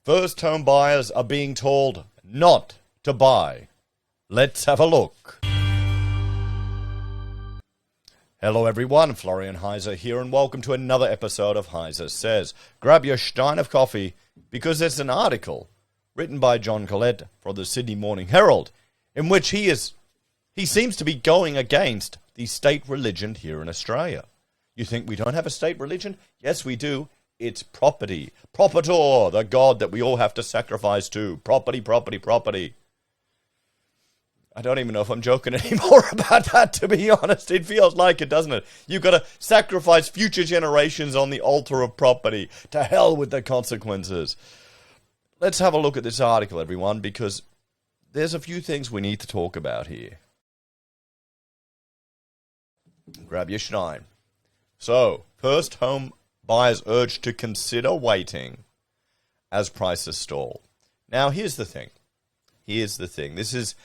First home buyers are being told not to buy. Let's have a look. Hello everyone, Florian.heise here, and welcome to another episode of HeiseSays. Grab your stein of coffee, because there's an article written by John Collette for the Sydney Morning Herald, in which he seems to be going against the state religion here in Australia. You think we don't have a state religion? Yes, we do. It's property. Propator, the god that we all have to sacrifice to. Property, property, property. I don't even know if I'm joking anymore about that, to be honest. It feels like it, doesn't it? You've got to sacrifice future generations on the altar of property. To hell with the consequences. Let's have a look at this article, everyone, because there's a few things we need to talk about here. Grab your stein. So, first home buyers urged to consider waiting as prices stall. Now, here's the thing. This is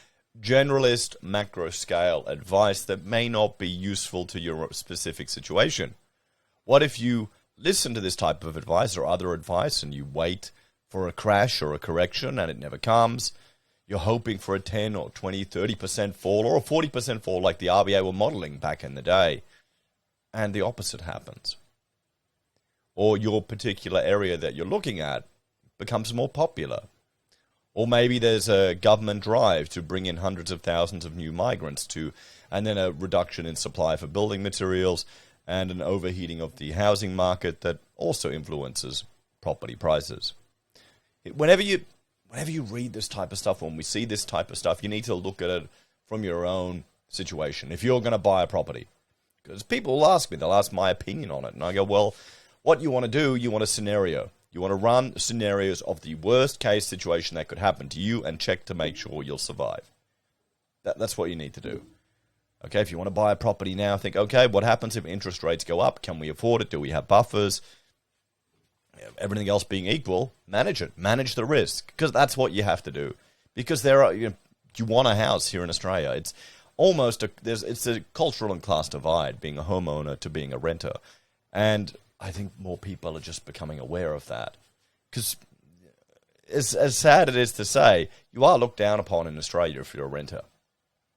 generalist macro scale advice that may not be useful to your specific situation. What if you listen to this type of advice or other advice and you wait for a crash or a correction and it never comes? You're hoping for a 10 or 20, 30% fall or a 40% fall like the RBA were modeling back in the day, and the opposite happens. Or your particular area that you're looking at becomes more popular. Or maybe there's a government drive to bring in hundreds of thousands of new migrants and then a reduction in supply for building materials and an overheating of the housing market that also influences property prices. Whenever you read this type of stuff, when we see this type of stuff, you need to look at it from your own situation. If you're going to buy a property, because people will ask me, they'll ask my opinion on it, and I go, well, what you want to do, you want a scenario. You want to run scenarios of the worst case situation that could happen to you and check to make sure you'll survive. That's what you need to do. Okay, if you want to buy a property now, think, okay, what happens if interest rates go up? Can we afford it? Do we have buffers? Everything else being equal, manage it. Manage the risk, because that's what you have to do. Because you want a house here in Australia. It's almost it's a cultural and class divide, being a homeowner to being a renter. And I think more people are just becoming aware of that. Because as sad it is to say, you are looked down upon in Australia if you're a renter.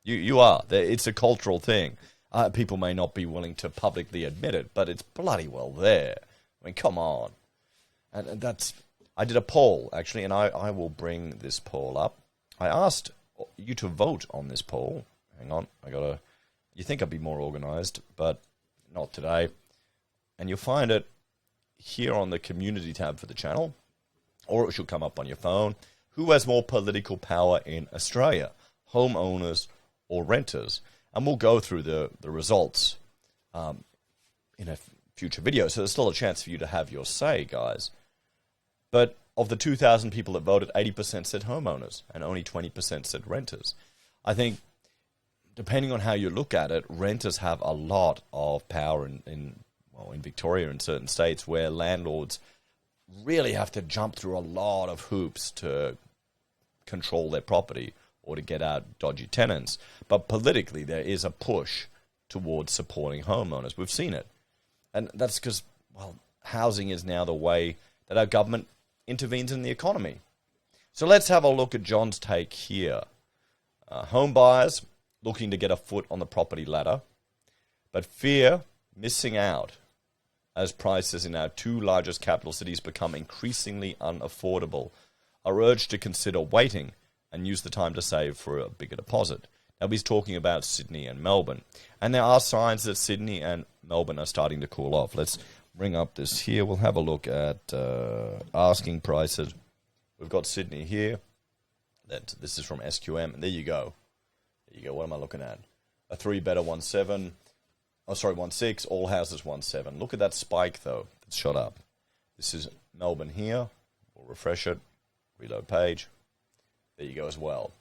You are. It's a cultural thing. People may not be willing to publicly admit it, but it's bloody well there. I mean, come on. And I did a poll, actually, and I will bring this poll up. I asked you to vote on this poll. Hang on, you think I'd be more organized, but not today. And you'll find it here on the community tab for the channel, or it should come up on your phone. Who has more political power in Australia, homeowners or renters? And we'll go through the results in a future video, so there's still a chance for you to have your say, guys. But of the 2,000 people that voted, 80% said homeowners, and only 20% said renters. I think, depending on how you look at it, renters have a lot of power in Victoria and certain states, where landlords really have to jump through a lot of hoops to control their property or to get out dodgy tenants. But politically, there is a push towards supporting homeowners. We've seen it. And that's because, housing is now the way that our government intervenes in the economy. So let's have a look at John's take here. Home buyers looking to get a foot on the property ladder, but fear missing out as prices in our two largest capital cities become increasingly unaffordable, are urged to consider waiting and use the time to save for a bigger deposit. Now, he's talking about Sydney and Melbourne, and there are signs that Sydney and Melbourne are starting to cool off. Let's bring up this here. We'll have a look at asking prices. We've got Sydney here. This is from SQM, and there you go. What am I looking at? A 3-bedder 1.7. 1.6, all houses 1.7. Look at that spike, though. It's shot up. This is Melbourne here. We'll refresh it. Reload page. There you go as well.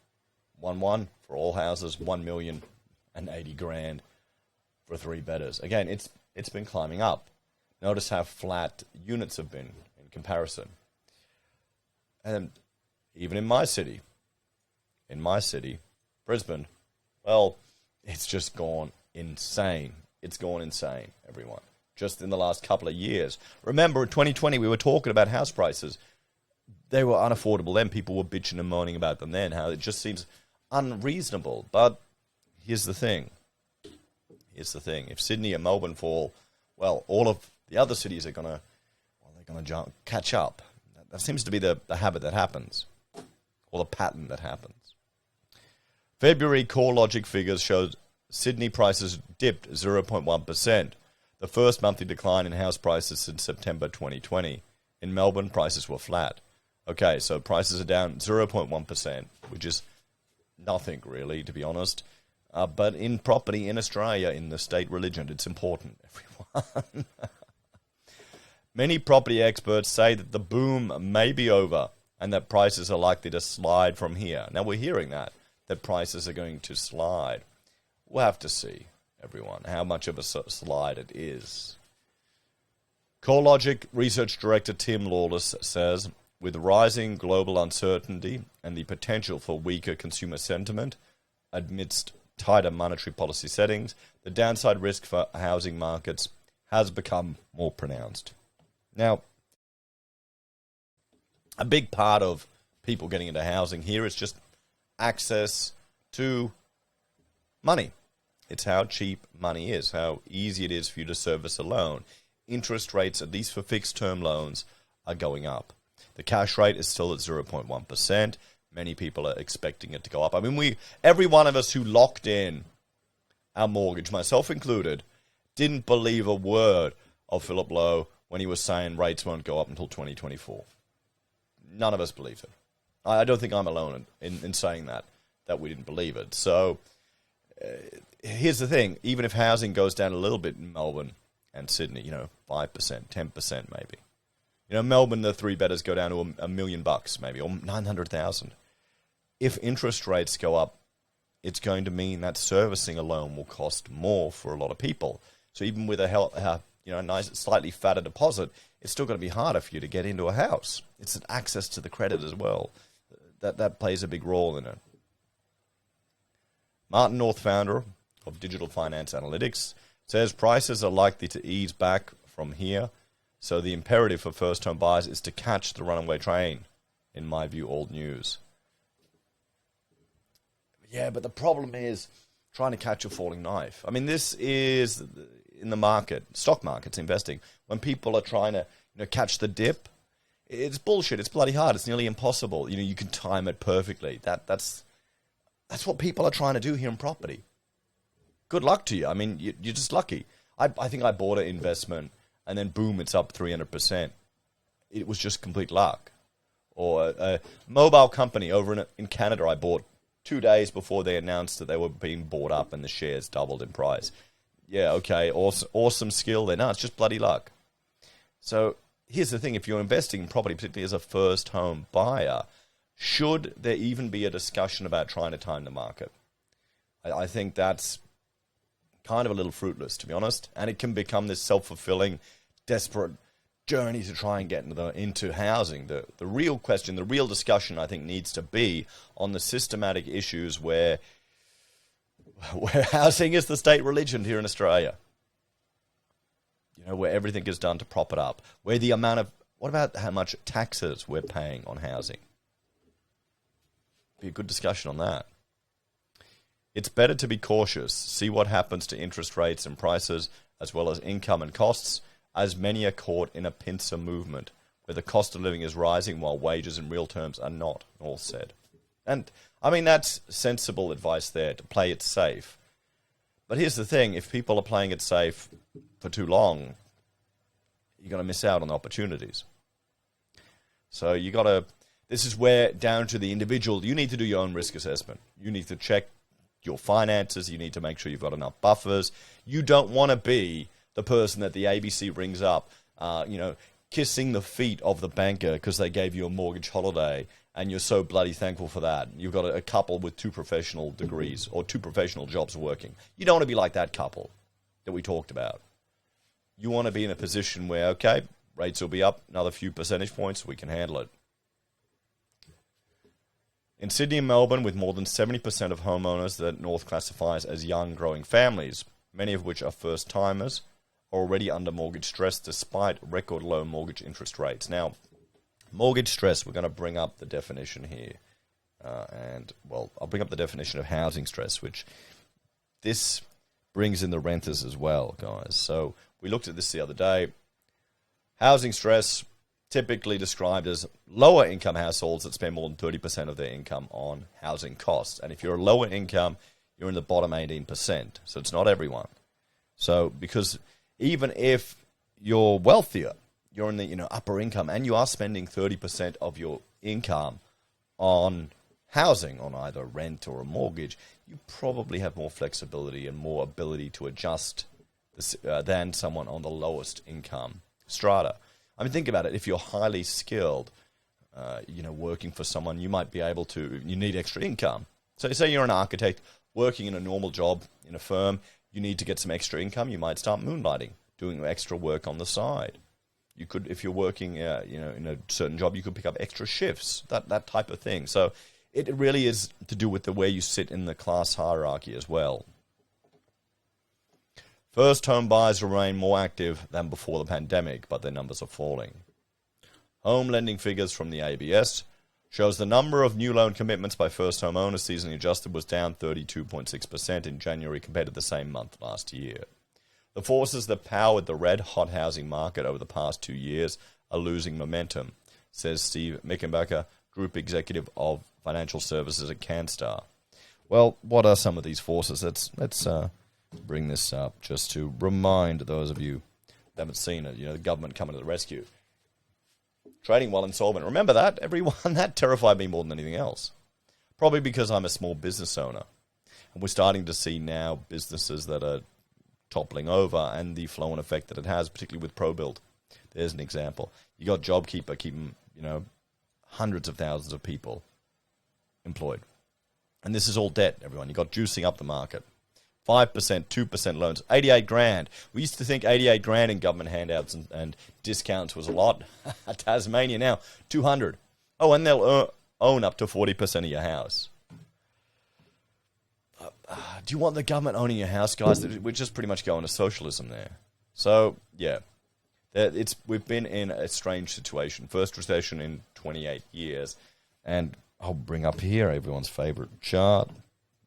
1.1 for all houses, 1,080,000 for 3-bedders. Again, it's been climbing up. Notice how flat units have been in comparison. And even in my city, Brisbane, it's just gone insane. It's gone insane, everyone. Just in the last couple of years. Remember, in 2020, we were talking about house prices they were unaffordable then. People were bitching and moaning about them then, how it just seems unreasonable. But here's the thing. Here's the thing. If Sydney and Melbourne fall, well, all of the other cities are going to catch up. That seems to be the habit that happens, or the pattern that happens. February CoreLogic figures showed Sydney prices dipped 0.1%, the first monthly decline in house prices since September 2020. In Melbourne, prices were flat. Okay, so prices are down 0.1%, which is nothing really, to be honest. But in property in Australia, in the state religion, it's important, everyone. Many property experts say that the boom may be over and that prices are likely to slide from here. Now, we're hearing that prices are going to slide. We'll have to see, everyone, how much of a slide it is. CoreLogic Research Director Tim Lawless says, with rising global uncertainty and the potential for weaker consumer sentiment amidst tighter monetary policy settings, the downside risk for housing markets has become more pronounced. Now, a big part of people getting into housing here is just access to money. It's how cheap money is, how easy it is for you to service a loan. Interest rates, at least for fixed-term loans, are going up. The cash rate is still at 0.1%. Many people are expecting it to go up. I mean, every one of us who locked in our mortgage, myself included, didn't believe a word of Philip Lowe when he was saying rates won't go up until 2024. None of us believed it. I don't think I'm alone in saying that we didn't believe it. So here's the thing. Even if housing goes down a little bit in Melbourne and Sydney, 5%, 10% maybe. Melbourne, the three betters go down to $1 million maybe, or 900,000. If interest rates go up, it's going to mean that servicing a loan will cost more for a lot of people. So even with a nice, slightly fatter deposit, it's still going to be harder for you to get into a house. It's an access to the credit as well. That plays a big role in it. Martin North, founder of Digital Finance Analytics, says prices are likely to ease back from here, so the imperative for first-home buyers is to catch the runaway train, in my view, old news. Yeah, but the problem is trying to catch a falling knife. I mean, this is in the market, stock markets, investing. When people are trying to catch the dip, it's bullshit. It's bloody hard. It's nearly impossible. You can time it perfectly. That's what people are trying to do here in property. Good luck to you. I mean, you're just lucky. I think I bought an investment, and then boom, it's up 300%. It was just complete luck. Or a mobile company over in Canada I bought 2 days before they announced that they were being bought up and the shares doubled in price. Yeah, okay, awesome skill there. No, it's just bloody luck. So here's the thing. If you're investing in property, particularly as a first home buyer, should there even be a discussion about trying to time the market? I think that's kind of a little fruitless, to be honest. And it can become this self-fulfilling, desperate journey to try and get into housing. The real question, the real discussion, I think, needs to be on the systematic issues where housing is the state religion here in Australia. Where everything is done to prop it up. Where the amount of, what about how much taxes we're paying on housing? Be a good discussion on that. It's better to be cautious, see what happens to interest rates and prices, as well as income and costs, as many are caught in a pincer movement, where the cost of living is rising while wages in real terms are not, all said. And, I mean, that's sensible advice there, to play it safe. But here's the thing, if people are playing it safe for too long, you're going to miss out on opportunities. So this is where, down to the individual, you need to do your own risk assessment. You need to check your finances. You need to make sure you've got enough buffers. You don't want to be the person that the ABC rings up, kissing the feet of the banker because they gave you a mortgage holiday, and you're so bloody thankful for that. You've got a couple with 2 professional degrees or 2 professional jobs working. You don't want to be like that couple that we talked about. You want to be in a position where, okay, rates will be up another few percentage points, we can handle it. In Sydney and Melbourne, with more than 70% of homeowners that North classifies as young, growing families, many of which are first-timers, are already under mortgage stress despite record low mortgage interest rates. Now, Mortgage stress, we're going to bring up the definition here. I'll bring up the definition of housing stress, which this brings in the renters as well, guys. So we looked at this the other day. Housing stress, typically described as lower income households that spend more than 30% of their income on housing costs. And if you're a lower income, you're in the bottom 18%. So it's not everyone. So because even if you're wealthier, you're in the upper income, and you are spending 30% of your income on housing, on either rent or a mortgage, you probably have more flexibility and more ability to adjust than someone on the lowest income strata. I mean, think about it. If you're highly skilled, working for someone, you might be able to, you need extra income. So say you're an architect working in a normal job in a firm, you need to get some extra income, you might start moonlighting, doing extra work on the side. You could, if you're working, in a certain job, you could pick up extra shifts, that type of thing. So it really is to do with the way you sit in the class hierarchy as well. First home buyers remain more active than before the pandemic, but their numbers are falling. Home lending figures from the ABS shows the number of new loan commitments by first home owners seasonally adjusted was down 32.6% in January compared to the same month last year. The forces that powered the red-hot housing market over the past 2 years are losing momentum, says Steve Mickenbacker, Group Executive of Financial Services at CanStar. Well, what are some of these forces? Let's bring this up just to remind those of you that haven't seen it. The government coming to the rescue. Trading while insolvent. Remember that, everyone? That terrified me more than anything else. Probably because I'm a small business owner. And we're starting to see now businesses that are toppling over and the flow-on effect that it has, particularly with ProBuild. There's an example. You got JobKeeper keeping, hundreds of thousands of people employed. And this is all debt, everyone. You got juicing up the market. 5%, 2% loans, 88 grand. We used to think 88 grand in government handouts and discounts was a lot. Tasmania now, 200. Oh, and they'll own up to 40% of your house. Do you want the government owning your house, guys? We're just pretty much going to socialism there. So, yeah, we've been in a strange situation. First recession in 28 years. And I'll bring up here everyone's favorite chart.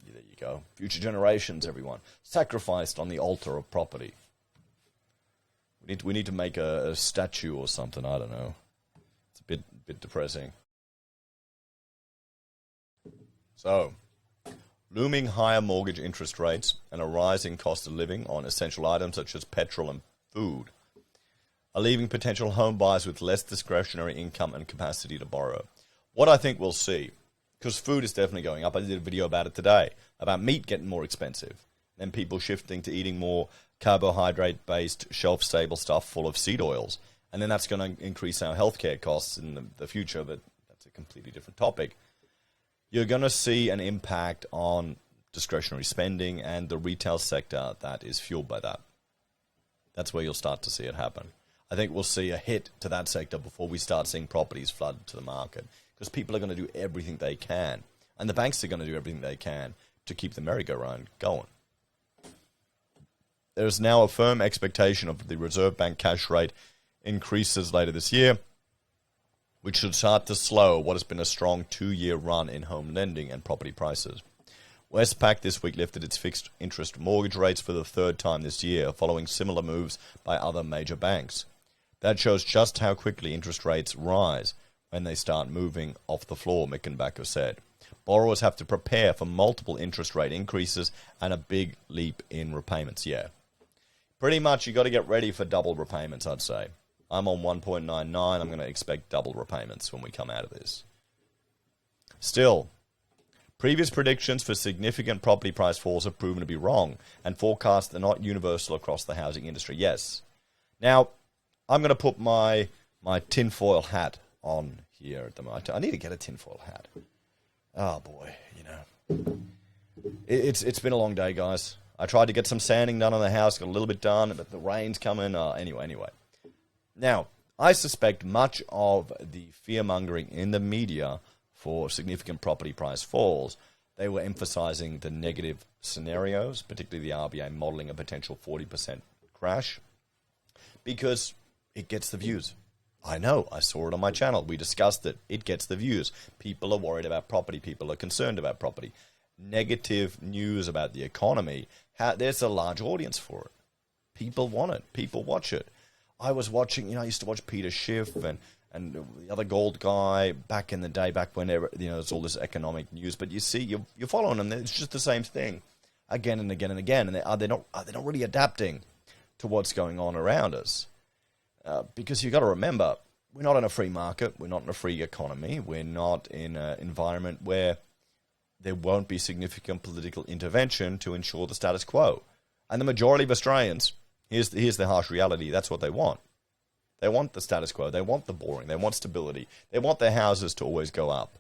There you go. Future generations, everyone. Sacrificed on the altar of property. We need to make a statue or something. I don't know. It's a bit depressing. So, looming higher mortgage interest rates and a rising cost of living on essential items such as petrol and food are leaving potential home buyers with less discretionary income and capacity to borrow. What I think we'll see, because food is definitely going up. I did a video about it today, about meat getting more expensive, and people shifting to eating more carbohydrate-based, shelf-stable stuff full of seed oils. And then that's going to increase our healthcare costs in the future, but that's a completely different topic. You're going to see an impact on discretionary spending and the retail sector that is fueled by that. That's where you'll start to see it happen. I think we'll see a hit to that sector before we start seeing properties flood to the market, because people are going to do everything they can, and the banks are going to do everything they can to keep the merry-go-round going. There is now a firm expectation of the Reserve Bank cash rate increases later this year, which should start to slow what has been a strong 2-year run in home lending and property prices. Westpac this week lifted its fixed interest mortgage rates for the third time this year, following similar moves by other major banks. That shows just how quickly interest rates rise when they start moving off the floor, Mickenbacker said. Borrowers have to prepare for multiple interest rate increases and a big leap in repayments. Yeah, pretty much you got to get ready for double repayments, I'd say. I'm on 1.99. I'm going to expect double repayments when we come out of this. Still, previous predictions for significant property price falls have proven to be wrong, and forecasts are not universal across the housing industry. Yes. Now, I'm going to put my tinfoil hat on here at the moment. I need to get a tinfoil hat. Oh, boy, It's been a long day, guys. I tried to get some sanding done on the house, got a little bit done, but the rain's coming. Anyway. Now, I suspect much of the fear-mongering in the media for significant property price falls, they were emphasizing the negative scenarios, particularly the RBA modeling a potential 40% crash, because it gets the views. I know, I saw it on my channel. We discussed it. It gets the views. People are worried about property. People are concerned about property. Negative news about the economy, there's a large audience for it. People want it. People watch it. I was watching, I used to watch Peter Schiff and the other gold guy back in the day, back whenever, there's all this economic news. But you see, you're following them. It's just the same thing again and again and again. And they're not really adapting to what's going on around us. Because you've got to remember, we're not in a free market. We're not in a free economy. We're not in an environment where there won't be significant political intervention to ensure the status quo. And the majority of Australians, here's the harsh reality, that's what they want. They want the status quo. They want the boring. They want stability. They want their houses to always go up.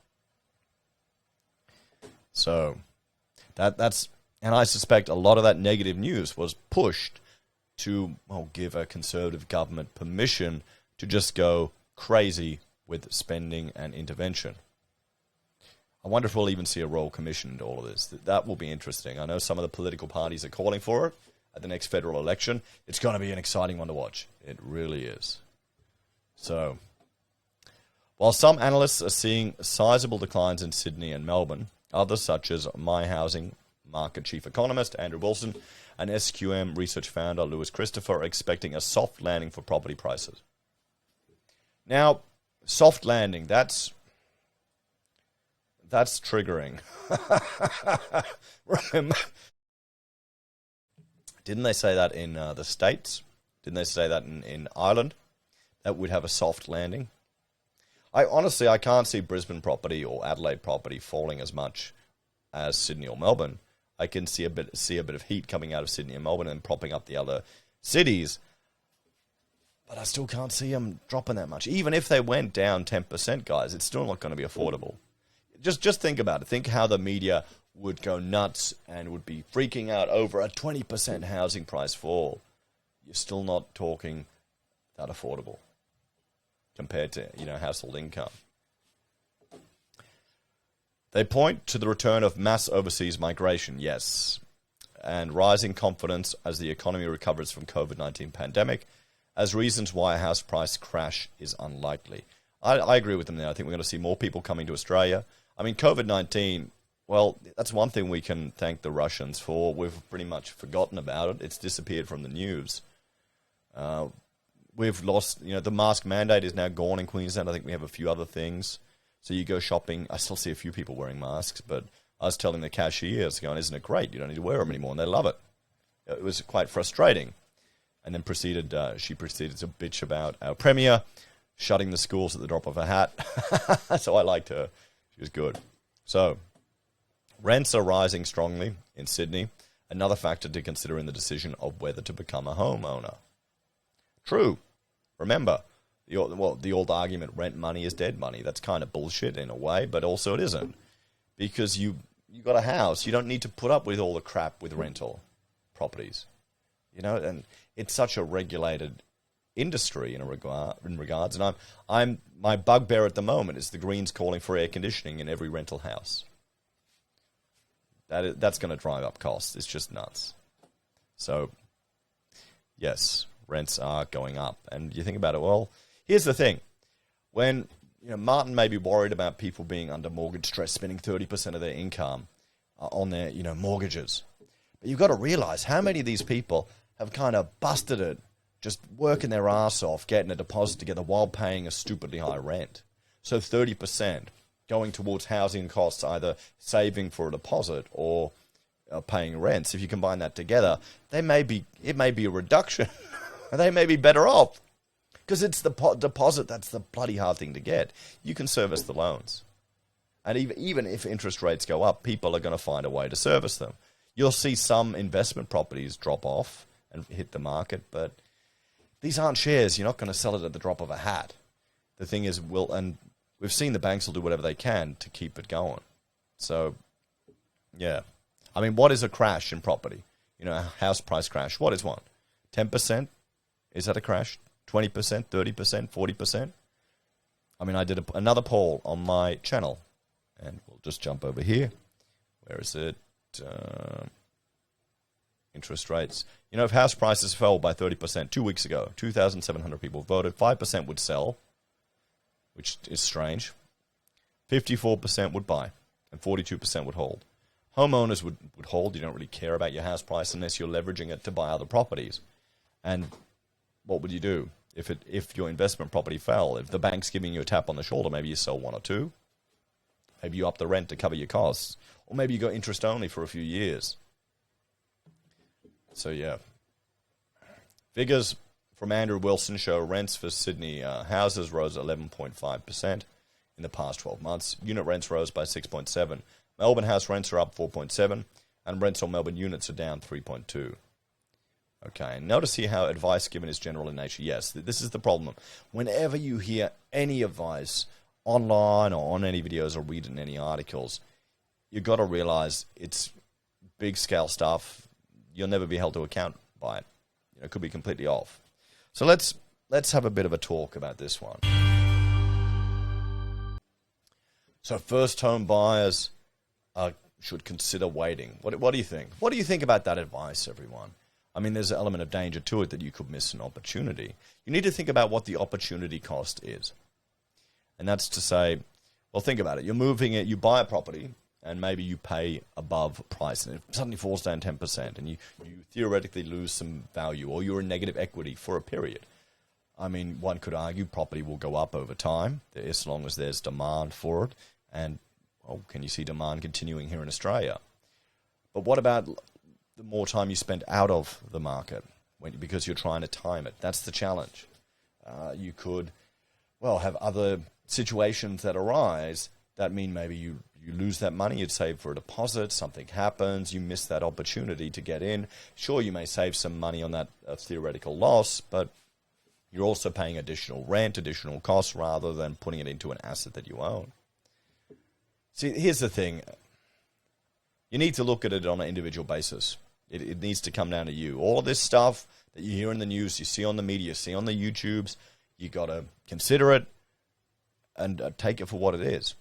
So that's, and I suspect a lot of that negative news was pushed to give a conservative government permission to just go crazy with spending and intervention. I wonder if we'll even see a royal commission into all of this. That will be interesting. I know some of the political parties are calling for it at the next federal election. It's going to be an exciting one to watch. It really is. So, while some analysts are seeing sizable declines in Sydney and Melbourne, others such as My Housing Market Chief Economist Andrew Wilson and SQM Research Founder Lewis Christopher are expecting a soft landing for property prices. Now, soft landing, that's triggering. Remember, didn't they say that in the States? Didn't they say that in Ireland? That would have a soft landing? I can't see Brisbane property or Adelaide property falling as much as Sydney or Melbourne. I can see a bit of heat coming out of Sydney and Melbourne and propping up the other cities. But I still can't see them dropping that much. Even if they went down 10%, guys, it's still not going to be affordable. Just think about it. Think how the media would go nuts and would be freaking out over a 20% housing price fall. You're still not talking that affordable compared to, household income. They point to the return of mass overseas migration, yes, and rising confidence as the economy recovers from COVID-19 pandemic as reasons why a house price crash is unlikely. I agree with them there. I think we're going to see more people coming to Australia. I mean, COVID-19, well, that's one thing we can thank the Russians for. We've pretty much forgotten about it. It's disappeared from the news. We've lost, the mask mandate is now gone in Queensland. I think we have a few other things. So you go shopping. I still see a few people wearing masks, but I was telling the cashiers, going, isn't it great? You don't need to wear them anymore, and they love it. It was quite frustrating. And then she proceeded to bitch about our Premier shutting the schools at the drop of a hat. So I liked her. She was good. So rents are rising strongly in Sydney, another factor to consider in the decision of whether to become a homeowner. True. Remember, the old argument, rent money is dead money. That's kind of bullshit in a way, but also it isn't. Because you got a house. You don't need to put up with all the crap with rental properties. And it's such a regulated industry in regards. And I'm my bugbear at the moment is the Greens calling for air conditioning in every rental house. That's going to drive up costs. It's just nuts. So, yes, rents are going up. And you think about it, well, here's the thing. When Martin may be worried about people being under mortgage stress, spending 30% of their income on their mortgages. But you've got to realize how many of these people have kind of busted it, just working their ass off, getting a deposit together while paying a stupidly high rent. So 30% going towards housing costs, either saving for a deposit or paying rents. If you combine that together, it may be a reduction. They may be better off because it's the deposit that's the bloody hard thing to get. You can service the loans. And even if interest rates go up, people are going to find a way to service them. You'll see some investment properties drop off and hit the market, but these aren't shares. You're not going to sell it at the drop of a hat. The thing is, and we've seen the banks will do whatever they can to keep it going. So, yeah. I mean, what is a crash in property? A house price crash. What is one? 10%? Is that a crash? 20%, 30%, 40%? I mean, I did another poll on my channel, and we'll just jump over here. Where is it? Interest rates. If house prices fell by 30% 2 weeks ago, 2,700 people voted, 5% would sell, which is strange. 54% would buy, and 42% would hold. Homeowners would hold. You don't really care about your house price unless you're leveraging it to buy other properties. And what would you do if your investment property fell? If the bank's giving you a tap on the shoulder, maybe you sell one or two. Maybe you up the rent to cover your costs. Or maybe you go interest only for a few years. So, yeah. Figures from Andrew Wilson show rents for Sydney houses rose 11.5% in the past 12 months. Unit rents rose by 6.7%. Melbourne house rents are up 4.7%, and rents on Melbourne units are down 3.2%. Okay, notice here how advice given is general in nature. Yes, this is the problem. Whenever you hear any advice online or on any videos or read in any articles, you've got to realize it's big scale stuff. You'll never be held to account by it. It could be completely off. So let's have a bit of a talk about this one. So first home buyers should consider waiting. What do you think? What do you think about that advice, everyone? I mean, there's an element of danger to it that you could miss an opportunity. You need to think about what the opportunity cost is. And that's to say, well, think about it. You're moving it, you buy a property, and maybe you pay above price, and it suddenly falls down 10%, and you theoretically lose some value, or you're in negative equity for a period. I mean, one could argue property will go up over time, as long as there's demand for it, and well, can you see demand continuing here in Australia? But what about the more time you spend out of the market because you're trying to time it? That's the challenge. You could, well, have other situations that arise that mean maybe you lose that money you'd save for a deposit, something happens, you miss that opportunity to get in. Sure, you may save some money on that theoretical loss, but you're also paying additional rent, additional costs, rather than putting it into an asset that you own. See, here's the thing. You need to look at it on an individual basis. It needs to come down to you. All of this stuff that you hear in the news, you see on the media, you see on the YouTubes, you got to consider it and take it for what it is.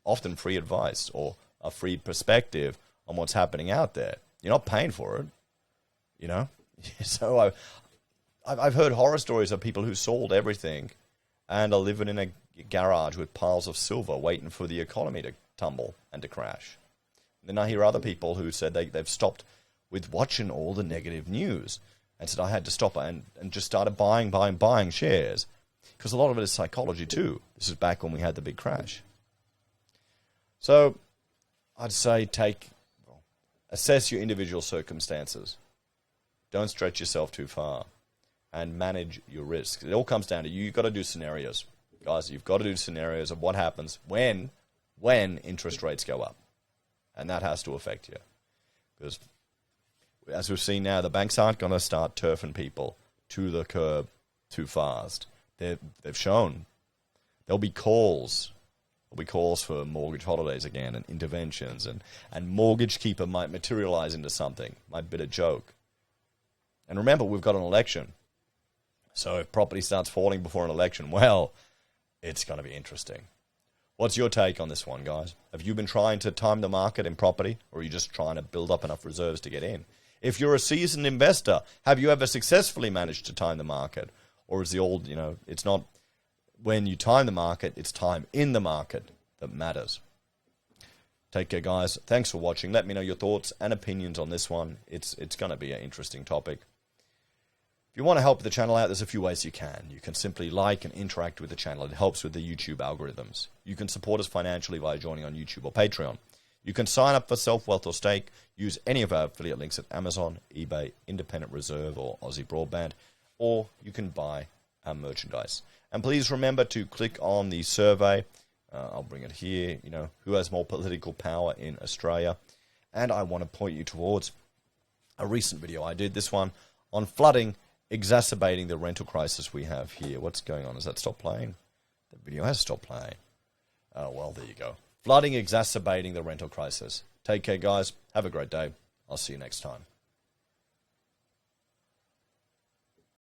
Often free advice or a free perspective on what's happening out there. You're not paying for it, you know. So I've heard horror stories of people who sold everything and are living in a garage with piles of silver waiting for the economy to tumble and to crash. Then I hear other people who said they've stopped with watching all the negative news and said I had to stop and just started buying shares, because a lot of it is psychology too. This is back when we had the big crash. So I'd say assess your individual circumstances. Don't stretch yourself too far and manage your risks. It all comes down to you. You've got to do scenarios. Guys, you've got to do scenarios of what happens when interest rates go up. And that has to affect you. Because as we've seen now, the banks aren't going to start turfing people to the curb too fast. They've shown there'll be calls. There'll be calls for mortgage holidays again and interventions. And mortgage keeper might materialize into something. Might be a joke. And remember, we've got an election. So if property starts falling before an election, well, it's going to be interesting. What's your take on this one, guys? Have you been trying to time the market in property, or are you just trying to build up enough reserves to get in? If you're a seasoned investor, have you ever successfully managed to time the market? Or is the old, it's not when you time the market, it's time in the market that matters. Take care, guys. Thanks for watching. Let me know your thoughts and opinions on this one. It's going to be an interesting topic. If you want to help the channel out, there's a few ways you can. You can simply like and interact with the channel. It helps with the YouTube algorithms. You can support us financially by joining on YouTube or Patreon. You can sign up for SelfWealth or Stake, use any of our affiliate links at Amazon, eBay, Independent Reserve, or AussieBroadband, or you can buy our merchandise. And please remember to click on the survey. I'll bring it here, who has more political power in Australia. And I want to point you towards a recent video I did, this one, on flooding exacerbating the rental crisis we have here. What's going on? Has that stopped playing? The video has stopped playing. Oh, well, there you go. Flooding exacerbating the rental crisis. Take care, guys. Have a great day. I'll see you next time.